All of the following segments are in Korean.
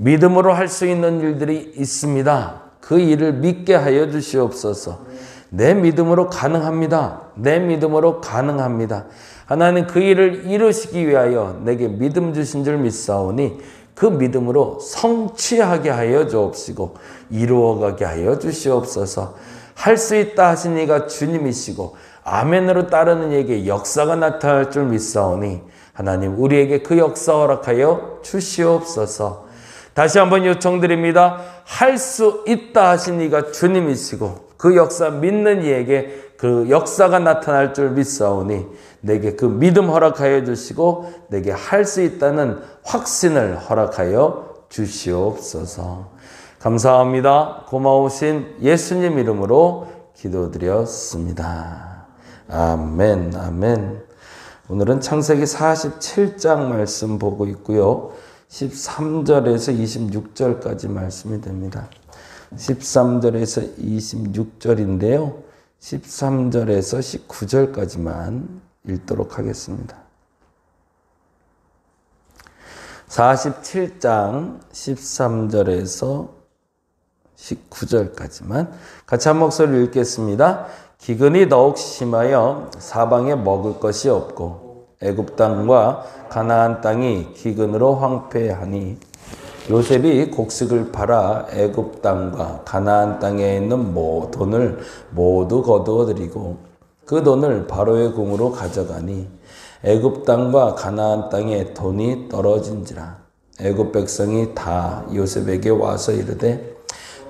믿음으로 할 수 있는 일들이 있습니다. 그 일을 믿게 하여 주시옵소서. 내 믿음으로 가능합니다. 내 믿음으로 가능합니다. 하나님 그 일을 이루시기 위하여 내게 믿음 주신 줄 믿사오니 그 믿음으로 성취하게 하여 주옵시고 이루어가게 하여 주시옵소서. 할 수 있다 하신 이가 주님이시고 아멘으로 따르는 이에게 역사가 나타날 줄 믿사오니 하나님 우리에게 그 역사 허락하여 주시옵소서. 다시 한번 요청드립니다. 할 수 있다 하신 이가 주님이시고 그 역사 믿는 이에게 그 역사가 나타날 줄 믿사오니 내게 그 믿음 허락하여 주시고 내게 할 수 있다는 확신을 허락하여 주시옵소서. 감사합니다. 고마우신 예수님 이름으로 기도드렸습니다. 아멘, 아멘. 오늘은 창세기 47장 말씀 보고 있고요. 13절에서 26절까지 말씀이 됩니다. 13절에서 26절인데요. 13절에서 19절까지만 읽도록 하겠습니다. 47장 13절에서 19절까지만 같이 한 목소리로 읽겠습니다. 기근이 더욱 심하여 사방에 먹을 것이 없고 애굽 땅과 가나안 땅이 기근으로 황폐하니 요셉이 곡식을 팔아 애굽 땅과 가나안 땅에 있는 돈을 모두 거두어 들이고 그 돈을 바로의 궁으로 가져가니 애굽 땅과 가나안 땅에 돈이 떨어진지라. 애굽 백성이 다 요셉에게 와서 이르되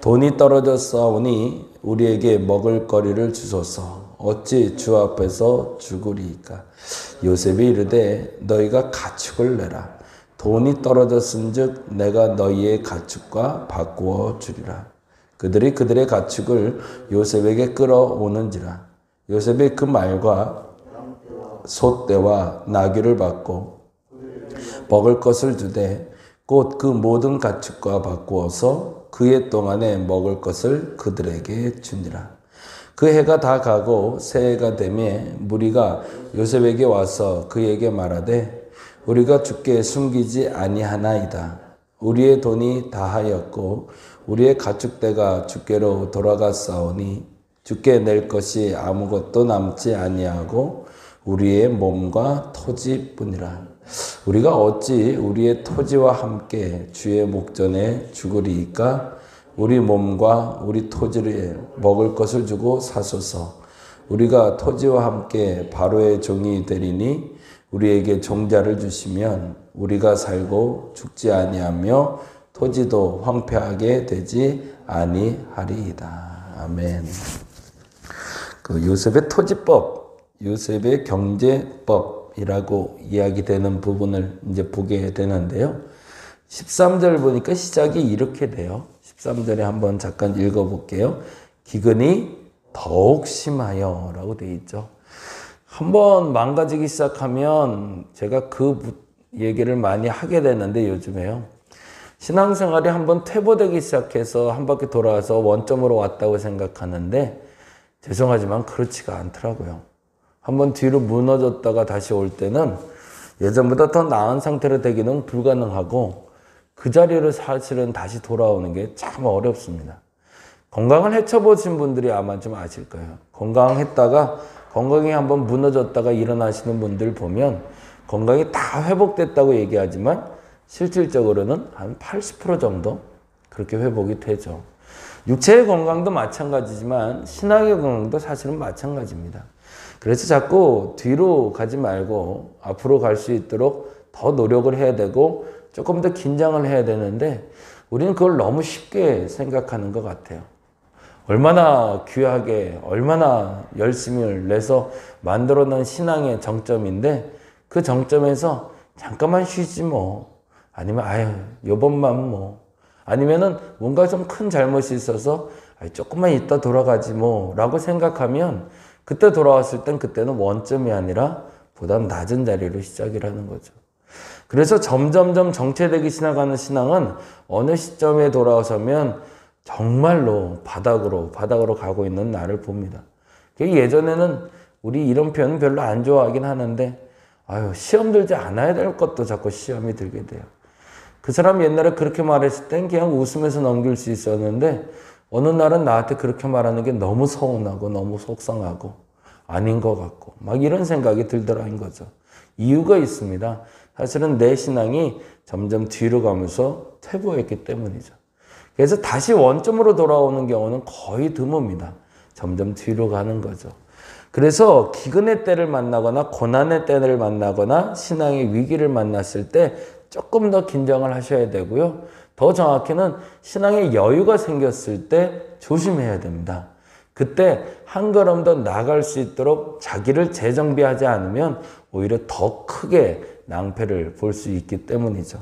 돈이 떨어졌사오니 우리에게 먹을 거리를 주소서. 어찌 주 앞에서 죽으리이까. 요셉이 이르되 너희가 가축을 내라. 돈이 떨어졌은즉 내가 너희의 가축과 바꾸어 주리라. 그들이 그들의 가축을 요셉에게 끌어오는지라. 요셉이 그 말과 소떼와 나귀를 받고 먹을 것을 주되 곧 그 모든 가축과 바꾸어서 그해 동안에 먹을 것을 그들에게 주니라. 그 해가 다 가고 새해가 되매 무리가 요셉에게 와서 그에게 말하되 우리가 주께 숨기지 아니하나이다. 우리의 돈이 다하였고 우리의 가축대가 주께로 돌아갔사오니 주께 낼 것이 아무것도 남지 아니하고 우리의 몸과 토지뿐이라. 우리가 어찌 우리의 토지와 함께 주의 목전에 죽으리이까. 우리 몸과 우리 토지를 먹을 것을 주고 사소서. 우리가 토지와 함께 바로의 종이 되리니 우리에게 종자를 주시면 우리가 살고 죽지 아니하며 토지도 황폐하게 되지 아니하리이다. 아멘. 그 요셉의 토지법, 요셉의 경제법이라고 이야기되는 부분을 이제 보게 되는데요. 13절 보니까 시작이 이렇게 돼요. 13절에 한번 잠깐 읽어볼게요. 기근이 더욱 심하여 라고 되어 있죠. 한번 망가지기 시작하면 제가 그 얘기를 많이 하게 되는데 요즘에요. 신앙생활이 한번 퇴보되기 시작해서 한 바퀴 돌아와서 원점으로 왔다고 생각하는데 죄송하지만 그렇지가 않더라고요. 한번 뒤로 무너졌다가 다시 올 때는 예전보다 더 나은 상태로 되기는 불가능하고 그 자리로 사실은 다시 돌아오는 게 참 어렵습니다. 건강을 헤쳐보신 분들이 아마 좀 아실 거예요. 건강했다가 건강이 한번 무너졌다가 일어나시는 분들 보면 건강이 다 회복됐다고 얘기하지만 실질적으로는 한 80% 정도 그렇게 회복이 되죠. 육체의 건강도 마찬가지지만 신앙의 건강도 사실은 마찬가지입니다. 그래서 자꾸 뒤로 가지 말고 앞으로 갈 수 있도록 더 노력을 해야 되고 조금 더 긴장을 해야 되는데 우리는 그걸 너무 쉽게 생각하는 것 같아요. 얼마나 귀하게 얼마나 열심을 내서 만들어낸 신앙의 정점인데 그 정점에서 잠깐만 쉬지 뭐 아니면 아유 요번만 뭐 아니면은 뭔가 좀 큰 잘못이 있어서 조금만 있다 돌아가지 뭐 라고 생각하면 그때 돌아왔을 땐 그때는 원점이 아니라 보다 낮은 자리로 시작이라는 거죠. 그래서 점점점 정체되기 시작하는 신앙은 어느 시점에 돌아서면 정말로 바닥으로 가고 있는 나를 봅니다. 예전에는 우리 이런 표현 별로 안 좋아하긴 하는데 시험 들지 않아야 될 것도 자꾸 시험이 들게 돼요. 그 사람 옛날에 그렇게 말했을 땐 그냥 웃으면서 넘길 수 있었는데 어느 날은 나한테 그렇게 말하는 게 너무 서운하고 너무 속상하고 아닌 것 같고 막 이런 생각이 들더라는 거죠. 이유가 있습니다. 사실은 내 신앙이 점점 뒤로 가면서 퇴보했기 때문이죠. 그래서 다시 원점으로 돌아오는 경우는 거의 드뭅니다. 점점 뒤로 가는 거죠. 그래서 기근의 때를 만나거나 고난의 때를 만나거나 신앙의 위기를 만났을 때 조금 더 긴장을 하셔야 되고요. 더 정확히는 신앙의 여유가 생겼을 때 조심해야 됩니다. 그때 한 걸음 더 나아갈 수 있도록 자기를 재정비하지 않으면 오히려 더 크게 낭패를 볼 수 있기 때문이죠.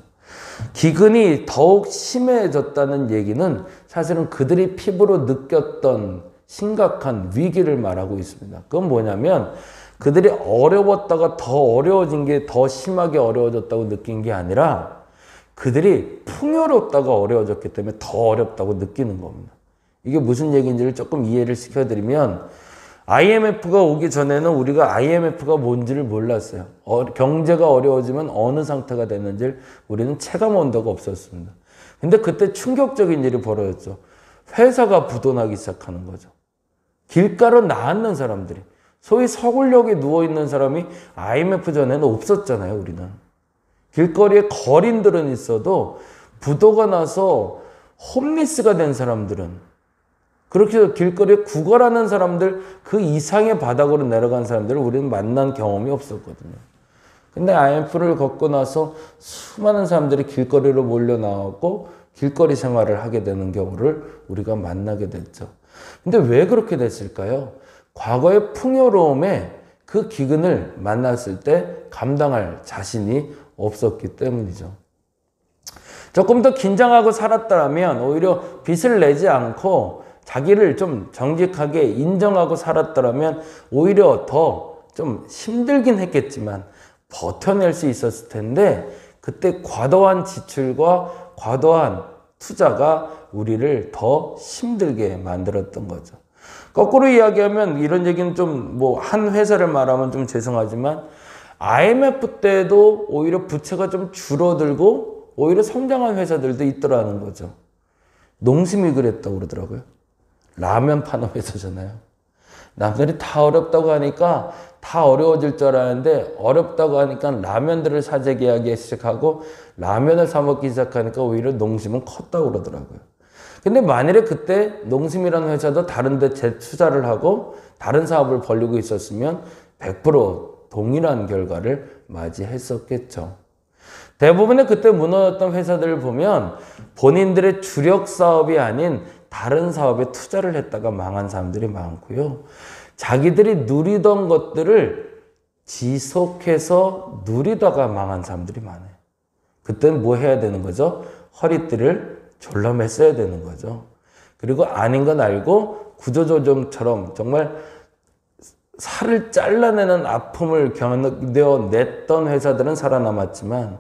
기근이 더욱 심해졌다는 얘기는 사실은 그들이 피부로 느꼈던 심각한 위기를 말하고 있습니다. 그건 뭐냐면 그들이 어려웠다가 더 어려워진 게 더 심하게 어려워졌다고 느낀 게 아니라 그들이 풍요롭다가 어려워졌기 때문에 더 어렵다고 느끼는 겁니다. 이게 무슨 얘기인지를 조금 이해를 시켜드리면 IMF가 오기 전에는 우리가 IMF가 뭔지를 몰랐어요. 경제가 어려워지면 어느 상태가 됐는지를 우리는 체감 온도가 없었습니다. 근데 그때 충격적인 일이 벌어졌죠. 회사가 부도나기 시작하는 거죠. 길가로 나앉는 사람들이, 소위 서굴역에 누워있는 사람이 IMF 전에는 없었잖아요, 우리는. 길거리에 거린들은 있어도 부도가 나서 홈리스가 된 사람들은, 그렇게 해서 길거리에 구걸하는 사람들, 그 이상의 바닥으로 내려간 사람들을 우리는 만난 경험이 없었거든요. 근데 IMF를 겪고 나서 수많은 사람들이 길거리로 몰려 나왔고 길거리 생활을 하게 되는 경우를 우리가 만나게 됐죠. 근데 왜 그렇게 됐을까요? 과거의 풍요로움에 그 기근을 만났을 때 감당할 자신이 없었기 때문이죠. 조금 더 긴장하고 살았다면 오히려 빚을 내지 않고 자기를 좀 정직하게 인정하고 살았더라면 오히려 더 좀 힘들긴 했겠지만 버텨낼 수 있었을 텐데 그때 과도한 지출과 과도한 투자가 우리를 더 힘들게 만들었던 거죠. 거꾸로 이야기하면 이런 얘기는 좀 뭐 한 회사를 말하면 좀 죄송하지만 IMF 때도 오히려 부채가 좀 줄어들고 오히려 성장한 회사들도 있더라는 거죠. 농심이 그랬다고 그러더라고요. 라면 파는 회사잖아요. 남들이 다 어렵다고 하니까 다 어려워질 줄 알았는데 어렵다고 하니까 라면들을 사재기하기 시작하고 라면을 사 먹기 시작하니까 오히려 농심은 컸다고 그러더라고요. 근데 만일에 그때 농심이라는 회사도 다른 데 재투자를 하고 다른 사업을 벌리고 있었으면 100% 동일한 결과를 맞이했었겠죠. 대부분의 그때 무너졌던 회사들을 보면 본인들의 주력 사업이 아닌 다른 사업에 투자를 했다가 망한 사람들이 많고요. 자기들이 누리던 것들을 지속해서 누리다가 망한 사람들이 많아요. 그때는 뭐 해야 되는 거죠? 허리띠를 졸라맸어야 되는 거죠. 그리고 아닌 건 알고 구조조정처럼 정말 살을 잘라내는 아픔을 견뎌냈던 회사들은 살아남았지만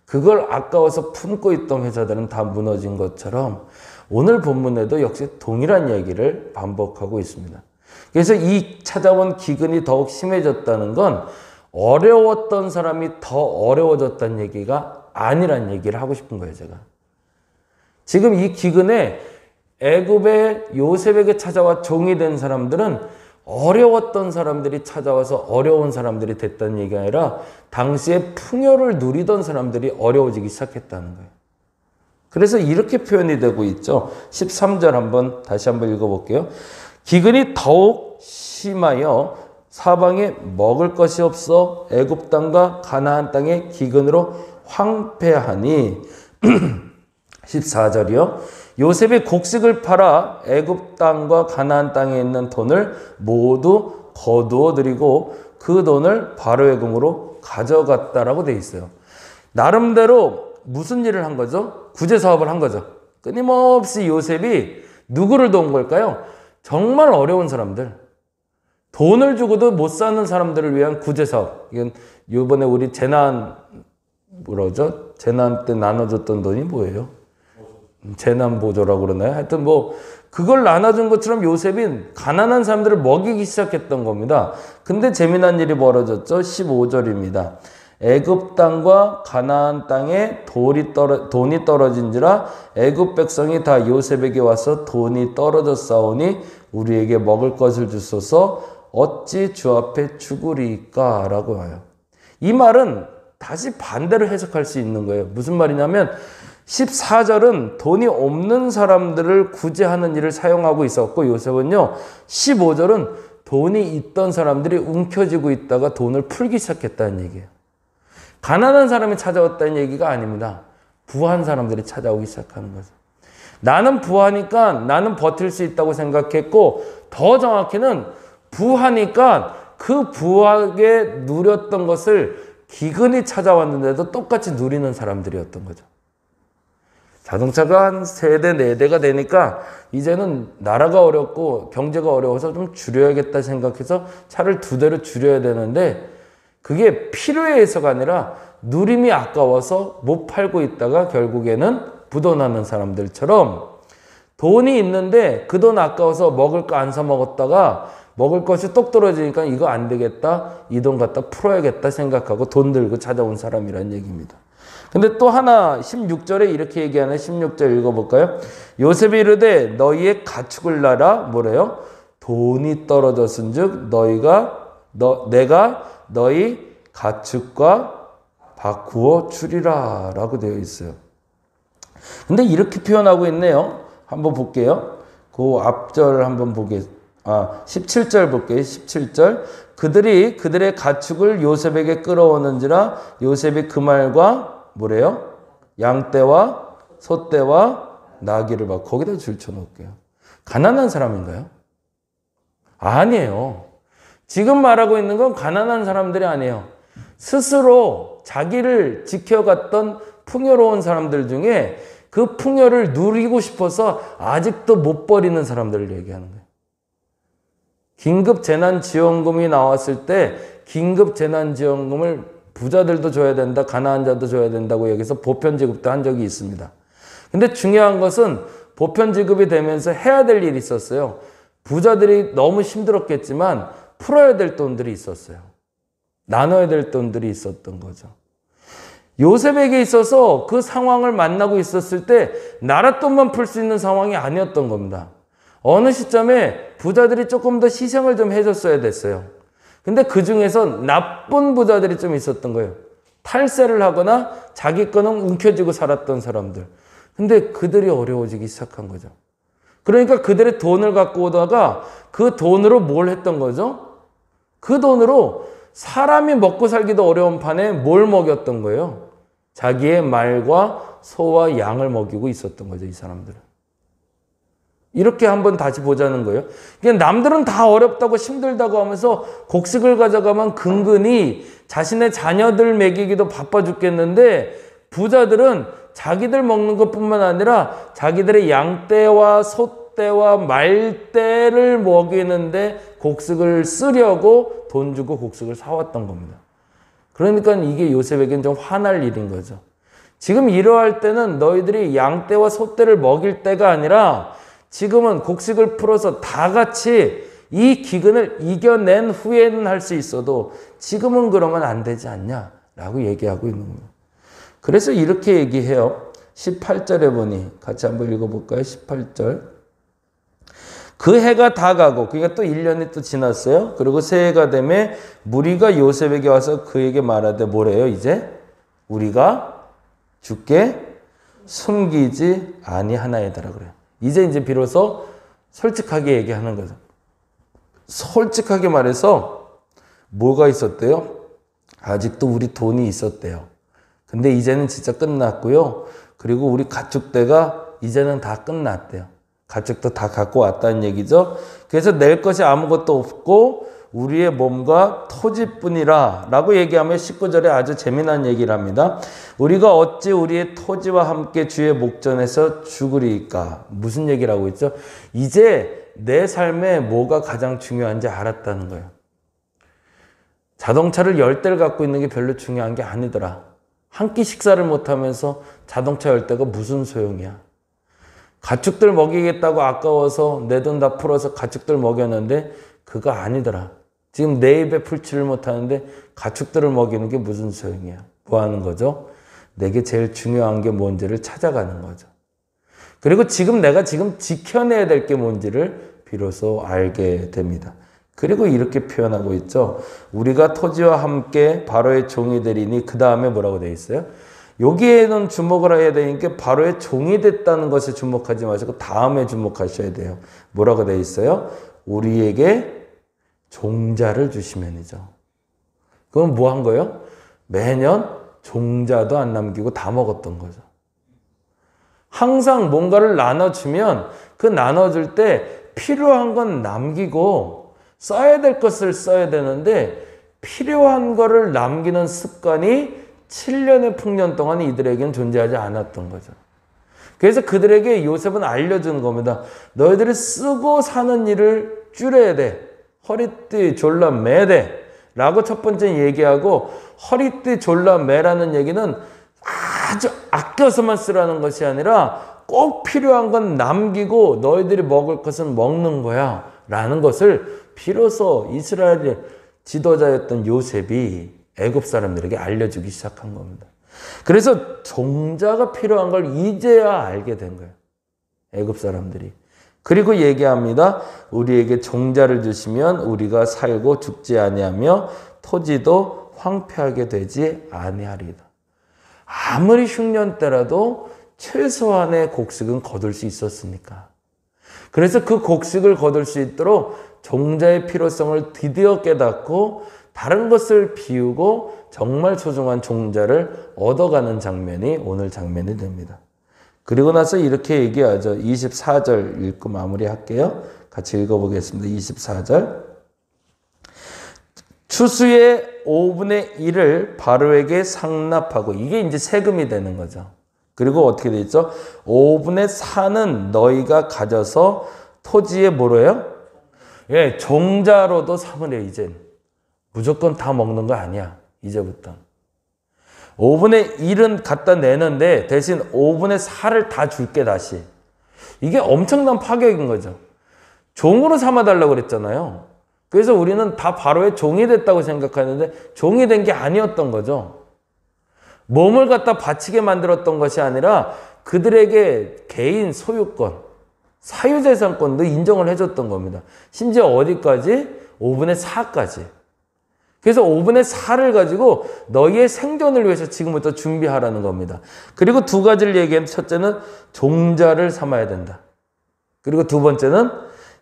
그걸 아까워서 품고 있던 회사들은 다 무너진 것처럼 오늘 본문에도 역시 동일한 얘기를 반복하고 있습니다. 그래서 이 찾아온 기근이 더욱 심해졌다는 건 어려웠던 사람이 더 어려워졌다는 얘기가 아니란 얘기를 하고 싶은 거예요, 제가. 지금 이 기근에 애굽의 요셉에게 찾아와 종이 된 사람들은 어려웠던 사람들이 찾아와서 어려운 사람들이 됐다는 얘기가 아니라 당시에 풍요를 누리던 사람들이 어려워지기 시작했다는 거예요. 그래서 이렇게 표현이 되고 있죠. 13절 다시 한번 읽어볼게요. 기근이 더욱 심하여 사방에 먹을 것이 없어 애굽 땅과 가나안 땅의 기근으로 황폐하니 14절이요. 요셉이 곡식을 팔아 애굽 땅과 가나안 땅에 있는 돈을 모두 거두어 들이고 그 돈을 바로의 금으로 가져갔다라고 돼 있어요. 나름대로 무슨 일을 한 거죠? 구제 사업을 한 거죠. 끊임없이 요셉이 누구를 도운 걸까요? 정말 어려운 사람들, 돈을 주고도 못 사는 사람들을 위한 구제 사업. 이건 이번에 우리 재난 때 나눠줬던 돈이 뭐예요? 재난 보조라고 그러나요? 하여튼 뭐 그걸 나눠준 것처럼 요셉이 가난한 사람들을 먹이기 시작했던 겁니다. 근데 재미난 일이 벌어졌죠. 15절입니다. 애굽 땅과 가나안 땅에 돈이 떨어진지라 애굽 백성이 다 요셉에게 와서 돈이 떨어졌사오니 우리에게 먹을 것을 주소서 어찌 주 앞에 죽으리까? 라고 해요. 이 말은 다시 반대로 해석할 수 있는 거예요. 무슨 말이냐면 14절은 돈이 없는 사람들을 구제하는 일을 사용하고 있었고 요셉은요 15절은 돈이 있던 사람들이 움켜쥐고 있다가 돈을 풀기 시작했다는 얘기예요. 가난한 사람이 찾아왔다는 얘기가 아닙니다. 부한 사람들이 찾아오기 시작하는 거죠. 나는 부하니까 나는 버틸 수 있다고 생각했고 더 정확히는 부하니까 그 부하게 누렸던 것을 기근이 찾아왔는데도 똑같이 누리는 사람들이었던 거죠. 자동차가 한 3대, 4대가 되니까 이제는 나라가 어렵고 경제가 어려워서 좀 줄여야겠다 생각해서 차를 2대로 줄여야 되는데 그게 필요에 의해서가 아니라 누림이 아까워서 못 팔고 있다가 결국에는 부도나는 사람들처럼 돈이 있는데 그 돈 아까워서 먹을 거 안 사 먹었다가 먹을 것이 똑 떨어지니까 이거 안 되겠다, 이 돈 갖다 풀어야겠다 생각하고 돈 들고 찾아온 사람이라는 얘기입니다. 근데 또 하나 16절에 이렇게 얘기하는 16절 읽어볼까요? 요셉이 이르되 너희의 가축을 나라 뭐래요? 돈이 떨어졌은즉 내가 너희 가축과 바꾸어 주리라 라고 되어 있어요. 근데 이렇게 표현하고 있네요. 한번 볼게요. 그 앞절 한번 17절 볼게요. 17절. 그들이 그들의 가축을 요셉에게 끌어오는지라 요셉이 그 말과 뭐래요? 양떼와 소떼와 나귀를 막 거기다 줄쳐놓을게요. 가난한 사람인가요? 아니에요. 지금 말하고 있는 건 가난한 사람들이 아니에요. 스스로 자기를 지켜갔던 풍요로운 사람들 중에 그 풍요를 누리고 싶어서 아직도 못 버리는 사람들을 얘기하는 거예요. 긴급재난지원금이 나왔을 때 긴급재난지원금을 부자들도 줘야 된다, 가난한 자도 줘야 된다고 여기서 보편지급도 한 적이 있습니다. 근데 중요한 것은 보편지급이 되면서 해야 될 일이 있었어요. 부자들이 너무 힘들었겠지만 풀어야 될 돈들이 있었어요. 나눠야 될 돈들이 있었던 거죠. 요셉에게 있어서 그 상황을 만나고 있었을 때 나라 돈만 풀 수 있는 상황이 아니었던 겁니다. 어느 시점에 부자들이 조금 더 희생을 좀 해줬어야 됐어요. 근데 그 중에서 나쁜 부자들이 좀 있었던 거예요. 탈세를 하거나 자기 거는 움켜쥐고 살았던 사람들. 근데 그들이 어려워지기 시작한 거죠. 그러니까 그들의 돈을 갖고 오다가 그 돈으로 뭘 했던 거죠? 그 돈으로 사람이 먹고 살기도 어려운 판에 뭘 먹였던 거예요? 자기의 말과 소와 양을 먹이고 있었던 거죠, 이 사람들은. 이렇게 한번 다시 보자는 거예요. 그러니까 남들은 다 어렵다고 힘들다고 하면서 곡식을 가져가면 근근히 자신의 자녀들 먹이기도 바빠 죽겠는데 부자들은 자기들 먹는 것뿐만 아니라 자기들의 양떼와 소떼와 말떼를 먹이는데 곡식을 쓰려고 돈 주고 곡식을 사왔던 겁니다. 그러니까 이게 요셉에게는 좀 화날 일인 거죠. 지금 이러할 때는 너희들이 양떼와 소떼를 먹일 때가 아니라 지금은 곡식을 풀어서 다 같이 이 기근을 이겨낸 후에는 할 수 있어도 지금은 그러면 안 되지 않냐? 라고 얘기하고 있는 거예요. 그래서 이렇게 얘기해요. 18절에 보니 같이 한번 읽어볼까요? 18절. 그 해가 다 가고 그러니까 또 1년이 또 지났어요. 그리고 새해가 되매 무리가 요셉에게 와서 그에게 말하되 뭐래요? 이제 우리가 주께 숨기지 아니하나이다라 그래요. 이제 비로소 솔직하게 얘기하는 거죠. 솔직하게 말해서 뭐가 있었대요? 아직도 우리 돈이 있었대요. 근데 이제는 진짜 끝났고요. 그리고 우리 가축대가 이제는 다 끝났대요. 가축도 다 갖고 왔다는 얘기죠. 그래서 낼 것이 아무것도 없고 우리의 몸과 토지뿐이라 라고 얘기하면 19절에 아주 재미난 얘기를 합니다. 우리가 어찌 우리의 토지와 함께 주의 목전에서 죽으리까? 무슨 얘기를 하고 있죠? 이제 내 삶에 뭐가 가장 중요한지 알았다는 거예요. 자동차를 10대를 갖고 있는 게 별로 중요한 게 아니더라. 한 끼 식사를 못하면서 자동차 10대가 무슨 소용이야. 가축들 먹이겠다고 아까워서 내 돈 다 풀어서 가축들 먹였는데 그거 아니더라. 지금 내 입에 풀칠을 못하는데 가축들을 먹이는 게 무슨 소용이야. 뭐 하는 거죠? 내게 제일 중요한 게 뭔지를 찾아가는 거죠. 그리고 내가 지켜내야 될 게 뭔지를 비로소 알게 됩니다. 그리고 이렇게 표현하고 있죠. 우리가 토지와 함께 바로의 종이 되리니 그 다음에 뭐라고 되어 있어요? 여기에는 주목을 해야 되니까 바로의 종이 됐다는 것에 주목하지 마시고 다음에 주목하셔야 돼요. 뭐라고 되어 있어요? 우리에게 종자를 주시면이죠. 그건 뭐 한 거예요? 매년 종자도 안 남기고 다 먹었던 거죠. 항상 뭔가를 나눠주면 그 나눠줄 때 필요한 건 남기고 써야 될 것을 써야 되는데 필요한 거를 남기는 습관이 7년의 풍년 동안 이들에게는 존재하지 않았던 거죠. 그래서 그들에게 요셉은 알려준 겁니다. 너희들이 쓰고 사는 일을 줄여야 돼. 허리띠 졸라 매대 라고 첫 번째 얘기하고 허리띠 졸라 매라는 얘기는 아주 아껴서만 쓰라는 것이 아니라 꼭 필요한 건 남기고 너희들이 먹을 것은 먹는 거야 라는 것을 비로소 이스라엘의 지도자였던 요셉이 애굽 사람들에게 알려주기 시작한 겁니다. 그래서 종자가 필요한 걸 이제야 알게 된 거예요. 애굽 사람들이. 그리고 얘기합니다. 우리에게 종자를 주시면 우리가 살고 죽지 아니하며 토지도 황폐하게 되지 아니하리다. 아무리 흉년 때라도 최소한의 곡식은 거둘 수 있었으니까. 그래서 그 곡식을 거둘 수 있도록 종자의 필요성을 드디어 깨닫고 다른 것을 비우고 정말 소중한 종자를 얻어가는 장면이 오늘 장면이 됩니다. 그리고 나서 이렇게 얘기하죠. 24절 읽고 마무리할게요. 같이 읽어보겠습니다. 24절. 추수의 5분의 1을 바로에게 상납하고 이게 이제 세금이 되는 거죠. 그리고 어떻게 돼 있죠? 5분의 4는 너희가 가져서 토지에 뭐로 해요? 예, 종자로도 삼으래 이젠. 무조건 다 먹는 거 아니야. 이제부터. 5분의 1은 갖다 내는데 대신 5분의 4를 다 줄게 다시. 이게 엄청난 파격인 거죠. 종으로 삼아달라고 그랬잖아요. 그래서 우리는 다 바로의 종이 됐다고 생각하는데 종이 된 게 아니었던 거죠. 몸을 갖다 바치게 만들었던 것이 아니라 그들에게 개인 소유권, 사유재산권도 인정을 해줬던 겁니다. 심지어 어디까지? 5분의 4까지. 그래서 5분의 4를 가지고 너희의 생존을 위해서 지금부터 준비하라는 겁니다. 그리고 두 가지를 얘기하면 첫째는 종자를 삼아야 된다. 그리고 두 번째는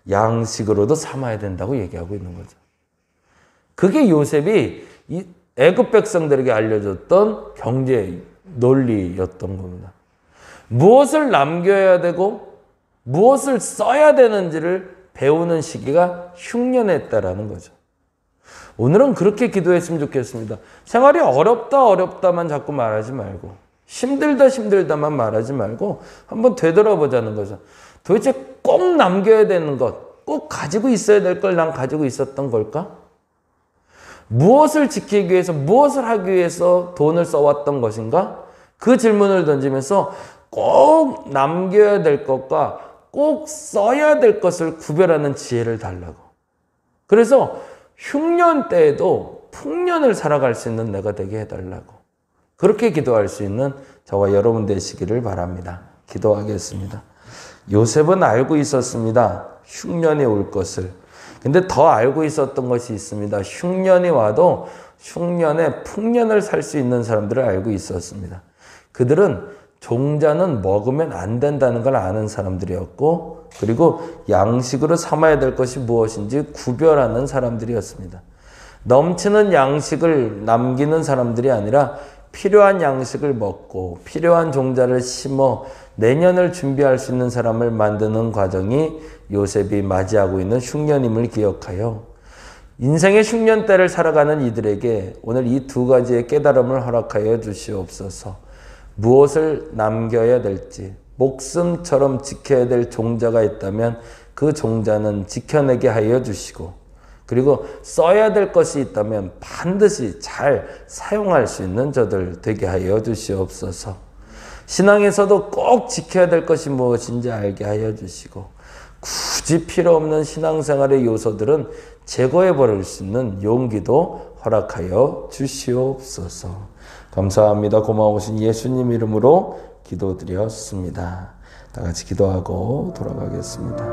양식으로도 삼아야 된다고 얘기하고 있는 거죠. 그게 요셉이 이 애굽 백성들에게 알려줬던 경제 논리였던 겁니다. 무엇을 남겨야 되고 무엇을 써야 되는지를 배우는 시기가 흉년했다라는 거죠. 오늘은 그렇게 기도했으면 좋겠습니다. 생활이 어렵다만 자꾸 말하지 말고 힘들다만 말하지 말고 한번 되돌아보자는 거죠. 도대체 꼭 남겨야 되는 것, 꼭 가지고 있어야 될 걸 난 가지고 있었던 걸까? 무엇을 지키기 위해서, 무엇을 하기 위해서 돈을 써왔던 것인가? 그 질문을 던지면서 꼭 남겨야 될 것과 꼭 써야 될 것을 구별하는 지혜를 달라고. 그래서 흉년 때에도 풍년을 살아갈 수 있는 내가 되게 해달라고. 그렇게 기도할 수 있는 저와 여러분 되시기를 바랍니다. 기도하겠습니다. 요셉은 알고 있었습니다. 흉년이 올 것을. 근데 더 알고 있었던 것이 있습니다. 흉년이 와도 흉년에 풍년을 살 수 있는 사람들을 알고 있었습니다. 그들은 종자는 먹으면 안 된다는 걸 아는 사람들이었고, 그리고 양식으로 삼아야 될 것이 무엇인지 구별하는 사람들이었습니다. 넘치는 양식을 남기는 사람들이 아니라 필요한 양식을 먹고 필요한 종자를 심어 내년을 준비할 수 있는 사람을 만드는 과정이 요셉이 맞이하고 있는 흉년임을 기억하여 인생의 흉년 때를 살아가는 이들에게 오늘 이 두 가지의 깨달음을 허락하여 주시옵소서. 무엇을 남겨야 될지, 목숨처럼 지켜야 될 종자가 있다면 그 종자는 지켜내게 하여 주시고, 그리고 써야 될 것이 있다면 반드시 잘 사용할 수 있는 저들 되게 하여 주시옵소서. 신앙에서도 꼭 지켜야 될 것이 무엇인지 알게 하여 주시고, 굳이 필요 없는 신앙생활의 요소들은 제거해 버릴 수 있는 용기도 허락하여 주시옵소서. 감사합니다. 고마우신 예수님 이름으로 기도드렸습니다. 다 같이 기도하고 돌아가겠습니다.